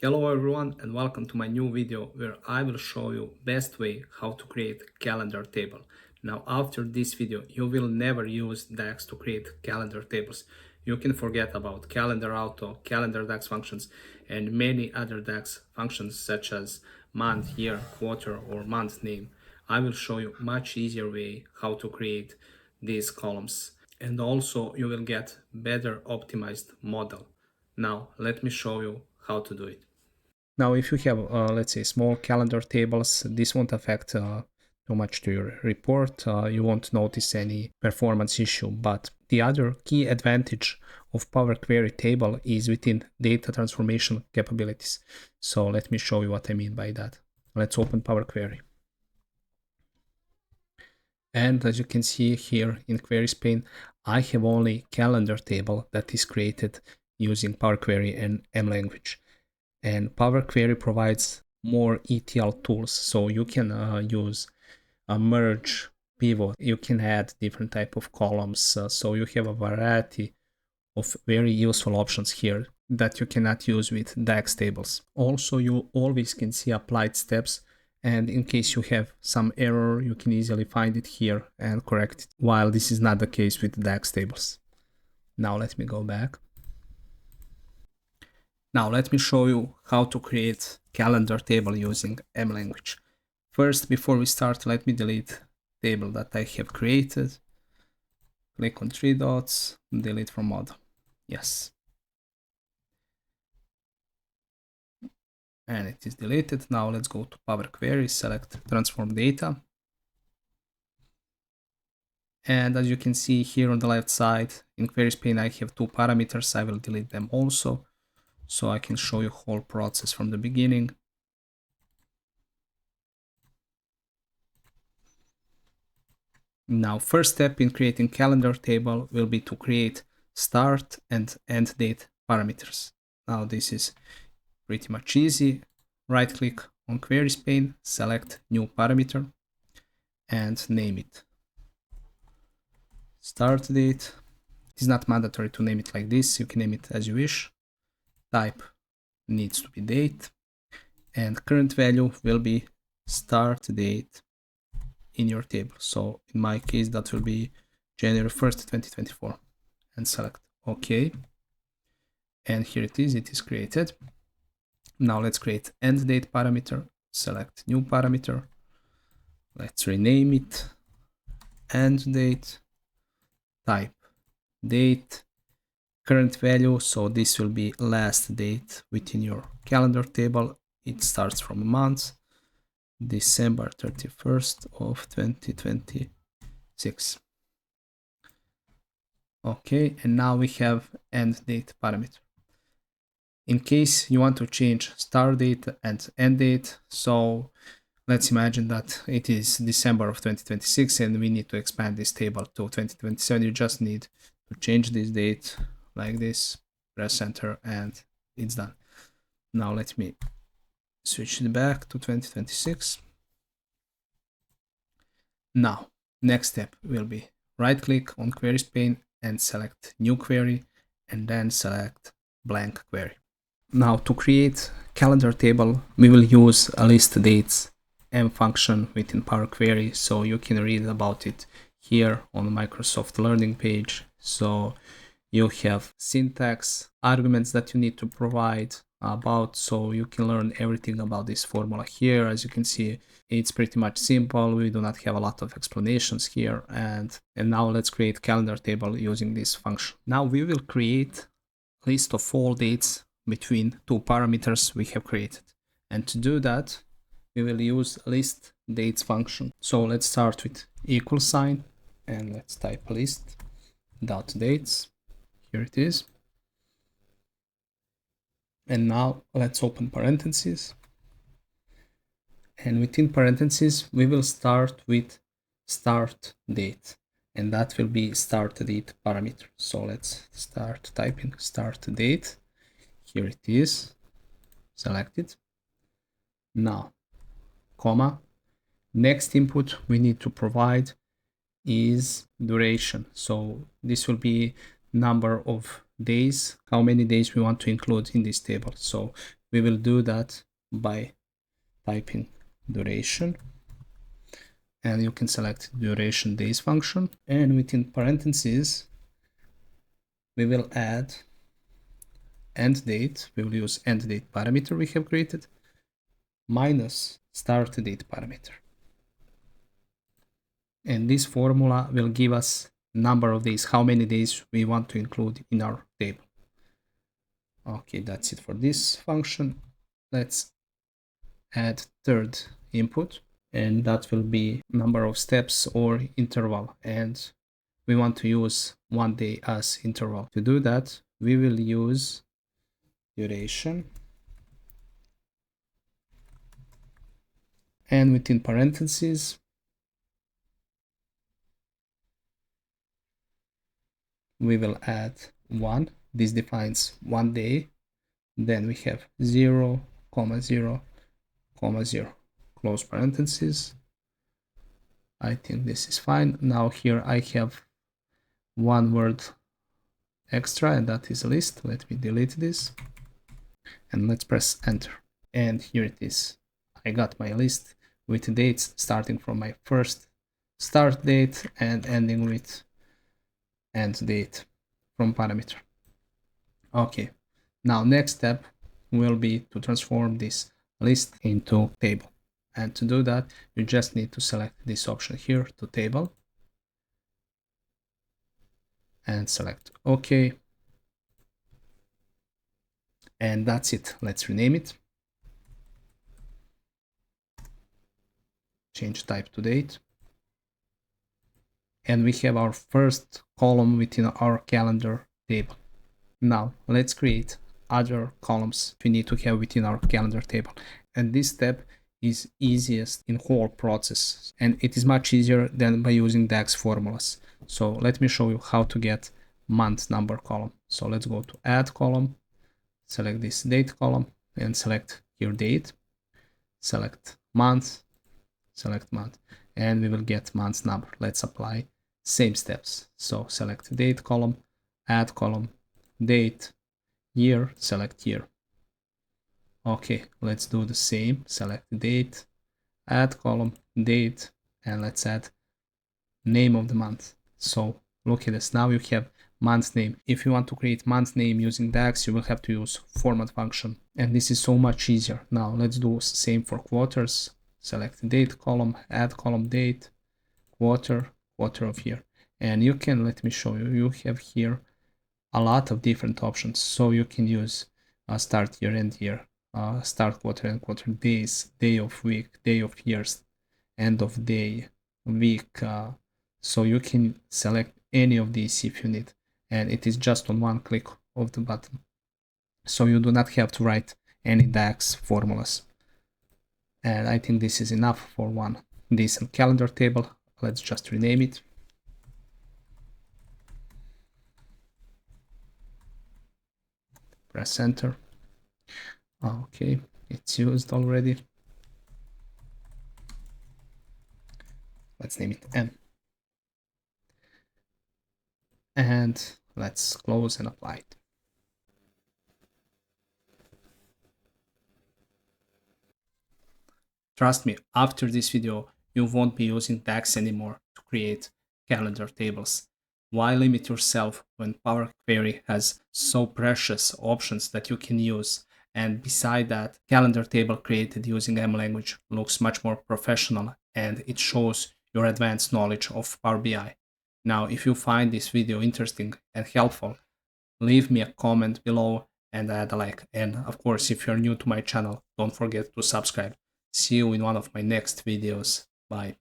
Hello everyone and welcome to my new video where I will show you best way how to create calendar table. Now after this video you will never use DAX to create calendar tables. You can forget about calendar auto, calendar DAX functions and many other DAX functions such as month, year, quarter or month name. I will show you much easier way how to create these columns and also you will get better optimized model. Now let me show you how to do it. Now, if you have, let's say, small calendar tables, this won't affect too much to your report. You won't notice any performance issue. But the other key advantage of Power Query table is within data transformation capabilities. So let me show you what I mean by that. Let's open Power Query. And as you can see here in Queries pane, I have only calendar table that is created using Power Query and M language. And Power Query provides more ETL tools, so you can use a merge, pivot, you can add different type of columns, so you have a variety of very useful options here that you cannot use with DAX tables. Also, you always can see applied steps, and in case you have some error, you can easily find it here and correct it, while this is not the case with DAX tables. Now let me go back. Now let me show you how to create calendar table using M language. First, before we start, let me delete table that I have created. Click on three dots, delete from model. Yes. And it is deleted. Now let's go to Power Query, select transform data. And as you can see here on the left side, in Queries pane, I have two parameters. I will delete them also, so I can show you whole process from the beginning. Now, first step in creating calendar table will be to create start and end date parameters. Now, this is pretty much easy. Right click on Queries pane, select new parameter and name it start date. It is not mandatory to name it like this. You can name it as you wish. Type needs to be date and current value will be start date in your table. So in my case, that will be January 1st, 2024 and select OK. And here it is created. Now let's create end date parameter, select new parameter. Let's rename it end date, type date, current value. So this will be last date within your calendar table. It starts from a month, December 31st of 2026. Okay, and now we have end date parameter. In case you want to change start date and end date, so let's imagine that it is December of 2026 and we need to expand this table to 2027. You just need to change this date like this, press enter, and it's done. Now let me switch it back to 2026. Now, next step will be right click on Queries pane and select new query and then select blank query. Now to create calendar table, we will use a List.Dates M function within Power Query, so you can read about it here on the Microsoft Learning page. So you have syntax, arguments that you need to provide about, so you can learn everything about this formula here. As you can see, it's pretty much simple. We do not have a lot of explanations here. And now let's create calendar table using this function. Now we will create a list of all dates between two parameters we have created. And to do that, we will use List.Dates function. So let's start with equal sign and let's type list.dates. Here it is. And now let's open parentheses. And within parentheses, we will start with start date. And that will be start date parameter. So let's start typing start date. Here it is, select it. Now, comma, next input we need to provide is duration. So this will be number of days, how many days we want to include in this table. So We will do that by typing duration, and you can select duration days function, and within parentheses we will add end date. We will use end date parameter we have created minus start date parameter, and this formula will give us number of days, how many days we want to include in our table. Okay, that's it for this function. Let's add third input, and that will be number of steps or interval, and we want to use 1 day as interval. To do that, we will use duration, and within parentheses we will add 1. This defines 1 day. Then we have 0, 0, 0, close parentheses. I think this is fine. Now here I have one word extra, and that is list. Let me delete this, and let's press enter. And here it is. I got my list with dates starting from my first start date and ending with end date from parameter. Okay, now next step will be to transform this list into table. And to do that, you just need to select this option here to table and select OK. And that's it. Let's rename it. Change type to date. And we have our first column within our calendar table. Now let's create other columns we need to have within our calendar table. And this step is easiest in whole process, and it is much easier than by using DAX formulas. So let me show you how to get month number column. So let's go to add column, select this date column, and select here date, select month, and we will get month number. Let's apply same steps. So select date column, add column, date, year, select year. Okay, let's do the same. Select date, add column, date, and let's add name of the month. So look at this. Now you have month name. If you want to create month name using DAX, you will have to use format function, and this is so much easier. Now let's do same for quarters. Select date column, add column, date, quarter, quarter of year. And you can, let me show you, you have here a lot of different options. So you can use start year, end year, start quarter and quarter, days, day of week, day of years, end of day, week. So you can select any of these if you need, and it is just on one click of the button. So you do not have to write any DAX formulas. And I think this is enough for one decent calendar table. Let's just rename it. Press enter. Okay, it's used already. Let's name it N. And let's close and apply it. Trust me, after this video, you won't be using DAX anymore to create calendar tables. Why limit yourself when Power Query has so precious options that you can use? And beside that, calendar table created using M language looks much more professional, and it shows your advanced knowledge of Power BI. Now, if you find this video interesting and helpful, leave me a comment below and add a like. And of course, if you're new to my channel, don't forget to subscribe. See you in one of my next videos. Bye.